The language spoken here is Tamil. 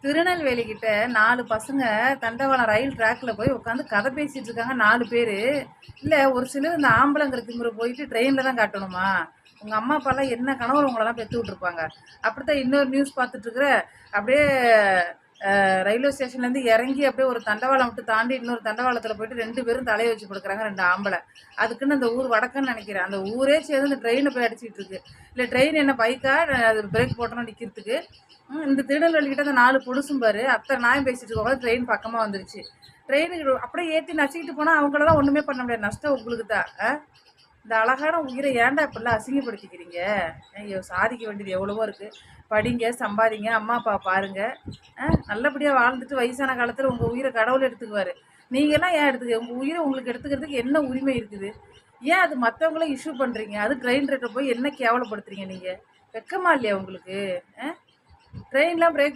திருநெல்வேலி கிட்ட 4 பசங்க தண்டவாளம் ரயில் ட்ராக்ல போய் உட்காந்து கதை பேசிட்டு இருக்காங்க 4 பேரு. இல்ல ஒரு சிலர் இந்த ஆம்பளைங்கிற திமிரு போயிட்டு ட்ரெயின்ல தான் காட்டணுமா? உங்க அம்மா அப்பாலாம் என்ன கனவுல உங்களெல்லாம் பெத்து விட்டுருப்பாங்க. அப்படித்தான் இன்னொரு நியூஸ் பார்த்துட்டு இருக்கிற. அப்படியே ரயில்வே ஸ்டேஷன்லேருந்து இறங்கி அப்படியே ஒரு தண்டவாளம் விட்டு தாண்டி இன்னொரு தண்டவாளத்தில் போயிட்டு 2 பேரும் தலையை வச்சு கொடுக்குறாங்க 2 ஆம்பளை. அதுக்குன்னு அந்த ஊர் வடக்குன்னு நினைக்கிறேன். அந்த ஊரே சேர்ந்து இந்த ட்ரெயினை போய் அடிச்சிட்டு இருக்கு. இல்லை ட்ரெயின் என்ன பைக்கா அது பிரேக் போட்டோன்னு நிற்கிறதுக்கு. இந்த திருநெல்வேலி கிட்ட அந்த 4 பொடுசும் பாரு அத்தனை நாயம் பேசிட்டு இருக்கோம். ட்ரெயின் பக்கமாக வந்துருச்சு. ட்ரெயினுக்கு அப்படியே ஏற்றி நசிக்கிட்டு போனால் அவங்களெல்லாம் ஒன்றுமே பண்ண முடியாது. நஷ்டம் உங்களுக்கு தான். இந்த அழகான உயிரை ஏன்டா இப்படிலாம் அசிங்கப்படுத்திக்கிறீங்க? ஐயோ, சாதிக்க வேண்டியது எவ்வளவோ இருக்குது. படிங்க, சம்பாதிங்க, அம்மா அப்பா பாருங்க. நல்லபடியாக வாழ்ந்துட்டு வயசான காலத்தில் உங்கள் உயிரை கடவுள் எடுத்துக்குவார். நீங்கள்லாம் ஏன் எடுத்துக்க? உங்கள் உயிரை உங்களுக்கு எடுத்துக்கிறதுக்கு என்ன உரிமை இருக்குது? ஏன் அது மற்றவங்கள இஷ்யூ பண்ணுறீங்க? அது ட்ரெயின் ரேட்டை போய் என்ன கேவலப்படுத்துறீங்க நீங்கள்? வெக்கமா இல்லையா உங்களுக்கு? ட்ரெயின்லாம் பிரேக்